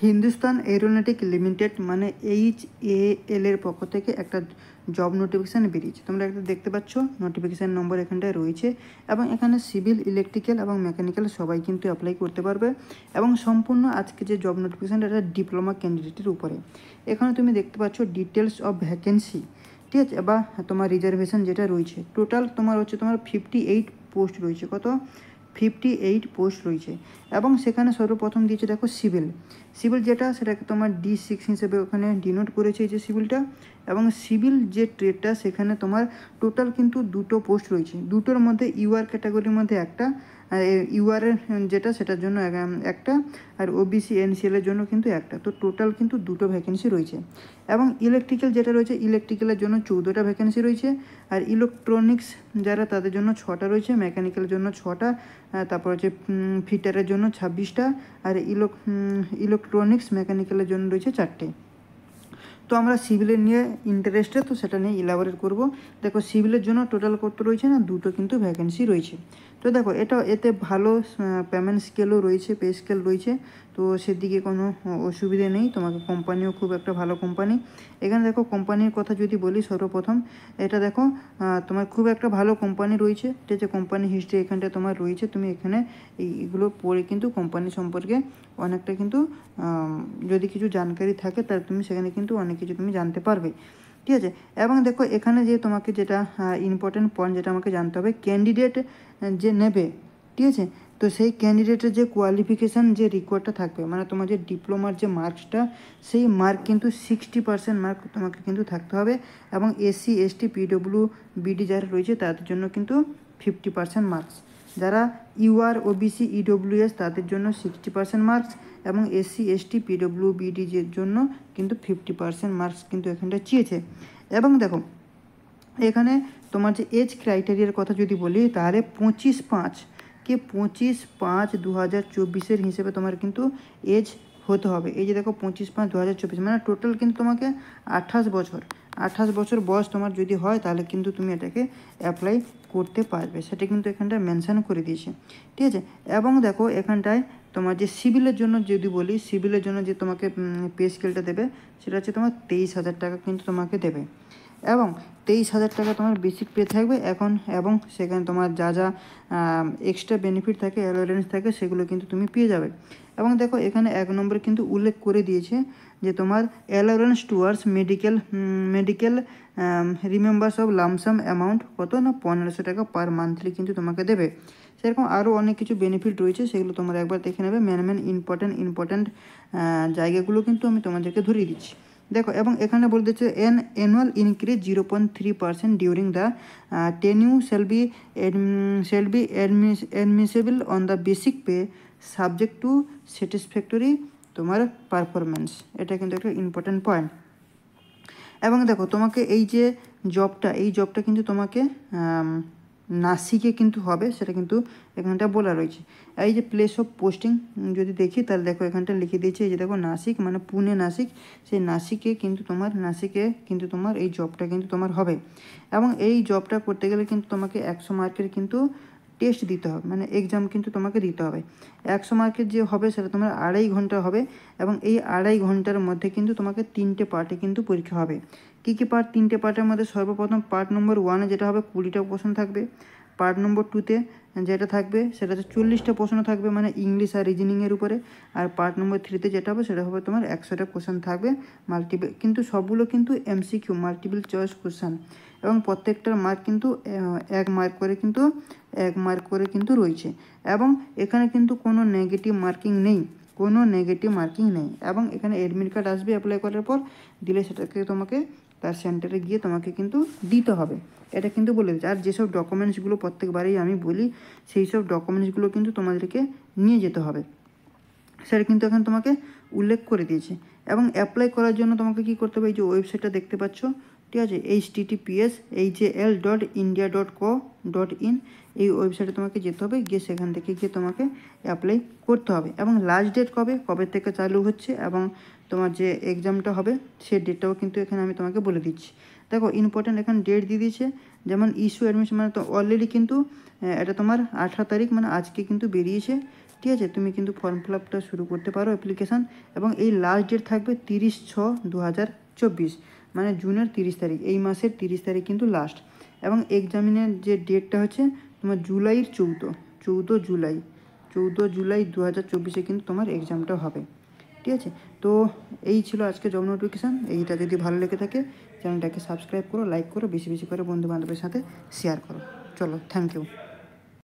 Hindustan এরোনটিক limited মানে HAL এর পক্ষ থেকে একটা জব নোটিফিকেশান বেরিয়েছে। তোমরা একটা দেখতে পাচ্ছ নোটিফিকেশান নম্বর এখানটায় রয়েছে এবং এখানে সিভিল, ইলেকট্রিক্যাল এবং মেকানিক্যাল সবাই কিন্তু অ্যাপ্লাই করতে পারবে এবং সম্পূর্ণ আজকে যে জব নোটিফিকেশানটা এটা ডিপ্লোমা ক্যান্ডিডেটের উপরে। এখানে তুমি দেখতে পাচ্ছ ডিটেলস অফ ভ্যাকেন্সি, ঠিক আছে, বা তোমার রিজার্ভেশন যেটা রয়েছে। টোটাল তোমার 58 পোস্ট রয়েছে। কত? 58 পোস্ট রয়েছে এবং সেখানে সর্বপ্রথম দিয়েছে দেখো সিভিল যেটা সেটাকে তোমার D6 হিসেবে ওখানে ডিনোট করেছে এই যে সিভিলটা। এবং সিভিল যে ট্রেডটা সেখানে তোমার টোটাল কিন্তু 2টো পোস্ট রয়েছে। দুটোর মধ্যে UR ক্যাটাগরির মধ্যে একটা, UR যেটা সেটার জন্য একটা, আর OBC NCL এর জন্য কিন্তু একটা। তো টোটাল কিন্তু 2টো ভ্যাকেন্সি রয়েছে। এবং ইলেকট্রিক্যাল যেটা রয়েছে ইলেকট্রিক্যালের জন্য 14টা ভ্যাকেন্সি রয়েছে, আর ইলেকট্রনিক্স যারা তাদের জন্য 6টা রয়েছে, মেকানিক্যালের জন্য 6টা, তারপর ফিটারের জন্য 26টা, আর ইলেকট্রনিক্স মেকানিক্যালের জন্য রয়েছে 4টে। তো আমরা সিভিলের নিয়ে ইন্টারেস্টেড, তো সেটা নিয়ে ইলাবোরেট করব। দেখো সিভিলের জন্য টোটাল কত রয়েছে না, 2টো কিন্তু ভ্যাকেন্সি রয়েছে। তো দেখো এতে ভালো পেমেন্ট স্কেলও রয়েছে, পে স্কেল রয়েছে, তো সেদিকে কোনো অসুবিধে নেই। তোমাকে কোম্পানিও খুব একটা ভালো কোম্পানি। এখানে দেখো কোম্পানির কথা যদি বলি, সর্বপ্রথম এটা দেখো তোমার খুব একটা ভালো কোম্পানি রয়েছে। ঠিক আছে, কোম্পানি হিস্ট্রি এখানটা তোমার রয়েছে। তুমি এখানে এইগুলো পড়ে কিন্তু কোম্পানি সম্পর্কে অনেকটা কিন্তু যদি কিছু জানকারি থাকে তাহলে তুমি সেখানে কিন্তু অনেক কিছু তুমি জানতে পারবে। ঠিক আছে, এবং দেখো এখানে যে তোমাকে যেটা ইম্পর্টেন্ট পয়েন্ট যেটা আমাকে জানতে হবে, ক্যান্ডিডেট যে নেবে, ঠিক আছে, তো সেই ক্যান্ডিডেটের যে কোয়ালিফিকেশান যে রিকোয়ার্ডটা থাকবে, মানে তোমার যে ডিপ্লোমার যে মার্কসটা, সেই মার্ক কিন্তু 60% মার্ক তোমাকে কিন্তু থাকতে হবে। এবং SC ST PWBD যারা রয়েছে তাদের জন্য কিন্তু 50% মার্কস। যারা UR OBC EWS তাদের জন্য 60% মার্কস, এবং SC ST PWBD এর জন্য কিন্তু 50% মার্কস কিন্তু এখানটা চেয়েছে। এবং দেখো এখানে তোমার যে এজ ক্রাইটেরিয়ার কথা যদি বলি, তাহলে 25/5 হিসেবে তোমার কিন্তু এজ হতে হবে। এই যে দেখো 25/5/2024, মানে টোটাল কিন্তু তোমাকে 28 বছর বয়স তোমার যদি হয় তাহলে কিন্তু তুমি এটাকে অ্যাপ্লাই করতে পারবে, সেটা কিন্তু এখানটায় মেনশান করে দিয়েছে। ঠিক আছে, এবং দেখো এখানটায় তোমার যে সিভিলের জন্য যদি বলি, সিভিলের জন্য যে তোমাকে পে স্কেলটা দেবে সেটা হচ্ছে তোমার 23,000 টাকা কিন্তু তোমাকে দেবে। এবং 23,000 টাকা তোমার বেসিক পে থাকবে এখন, এবং সেখানে তোমার যা যা এক্সট্রা বেনিফিট থাকে, অ্যালোয়েন্স থাকে, সেগুলো কিন্তু তুমি পেয়ে যাবে। এবং দেখো এখানে 1 নম্বরে কিন্তু উল্লেখ করে দিয়েছে যে তোমার allowance towards medical remembers of lump sum amount কত না 1500 টাকা পার মান্থলি কিন্তু তোমাকে দেবে। সেরকম আরও অনেক কিছু বেনিফিট রয়েছে, সেগুলো তোমরা একবার দেখে নেবে। মেন ইম্পর্ট্যান্ট জায়গাগুলো কিন্তু আমি তোমাদেরকে ধরিয়ে দিচ্ছি। দেখো, এবং এখানে বলে দিচ্ছে annual increase 0.3% during the tenure shall be admissible on the basic pay subject to satisfactory তোমার পারফরমেন্স। এটা কিন্তু একটা ইম্পর্ট্যান্ট পয়েন্ট। এবং দেখো তোমাকে এই জবটা কিন্তু তোমাকে নাসিকে কিন্তু হবে, সেটা কিন্তু এখানটা বলা রয়েছে। এই যে প্লেস অফ পোস্টিং যদি দেখি তাহলে দেখো এখানটা লিখে দিয়েছে, এই যে দেখো নাসিক, মানে পুনে নাসিক, সেই নাসিকে কিন্তু তোমার এই জবটা কিন্তু তোমার হবে। এবং এই জবটা করতে গেলে কিন্তু তোমাকে 100 মার্কের কিন্তু টেস্ট দিতে হবে, মানে এক্সাম কিন্তু তোমাকে দিতে হবে। 100 মার্কের যে হবে সেটা তোমার 2.5 ঘন্টা হবে, এবং এই 2.5 ঘন্টার মধ্যে কিন্তু তোমাকে 3টে পার্টে কিন্তু পরীক্ষা হবে। কী পার্ট? 3টে পার্টের মধ্যে সর্বপ্রথম পার্ট নম্বর 1-এ যেটা হবে 20টা প্রশ্ন থাকবে। পার্ট নম্বর 2-তে যেটা থাকবে সেটা হচ্ছে 40টা প্রশ্ন থাকবে, মানে ইংলিশ আর রিজনিংয়ের উপরে। আর পার্ট নম্বর 3-তে যেটা হবে সেটা হবে তোমার 100টা কোশ্চেন থাকবে মাল্টিপল, কিন্তু সবগুলো কিন্তু MCQ মাল্টিপল চয়েস কোশ্চেন, এবং প্রত্যেকটার মার্ক কিন্তু 1 মার্ক করে কিন্তু রয়েছে। এবং এখানে কিন্তু কোনো নেগেটিভ মার্কিং নেই। এবং এখানে অ্যাডমিট কার্ড আসবে অ্যাপ্লাই করার পর, দিলে সেটাকে তোমাকে তার সেন্টারে গিয়ে তোমাকে কিন্তু দিতে হবে, এটা কিন্তু বলে দিচ্ছে। আর যেসব ডকুমেন্টসগুলো প্রত্যেকবারেই আমি বলি, সেই সব ডকুমেন্টসগুলো কিন্তু তোমাদেরকে নিয়ে যেতে হবে, সেটা কিন্তু এখন তোমাকে উল্লেখ করে দিয়েছে। এবং অ্যাপ্লাই করার জন্য তোমাকে কী করতে হবে, এই যে ওয়েবসাইটটা দেখতে পাচ্ছ, ঠিক আছে, https://HAL.india.co.in, এই ওয়েবসাইটে তোমাকে যেতে হবে, গিয়ে সেখান থেকে গিয়ে তোমাকে অ্যাপ্লাই করতে হবে। এবং লাস্ট ডেট কবে থেকে চালু হচ্ছে এবং তোমার যে এক্সামটা হবে সেই ডেটটাও কিন্তু এখানে আমি তোমাকে বলে দিচ্ছি। দেখো ইম্পর্ট্যান্ট এখানে ডেট দিয়ে দিয়েছে, যেমন ইস্যু অ্যাডমিশন, মানে তো অলরেডি কিন্তু এটা তোমার 18 তারিখ, মানে আজকে কিন্তু বেরিয়েছে। ঠিক আছে, তুমি কিন্তু ফর্ম ফিল আপটা শুরু করতে পারো অ্যাপ্লিকেশান। এবং এই লাস্ট ডেট থাকবে 30/6/2024, মানে জুনের 30 তারিখ, এই মাসের 30 তারিখ কিন্তু লাস্ট। এবং এক্সামিনের যে ডেটটা হচ্ছে তোমার জুলাইয়ের 14 জুলাই 14 জুলাই 2024 কিন্তু তোমার এক্সামটা হবে। ঠিক আছে, তো এই ছিল আজকে জব নোটিফিকেশান। এইটা যদি ভালো লেগে থাকে চ্যানেলটাকে সাবস্ক্রাইব করো, লাইক করো, বেশি বেশি করে বন্ধু বান্ধবের সাথে শেয়ার করো। চলো, থ্যাংক ইউ।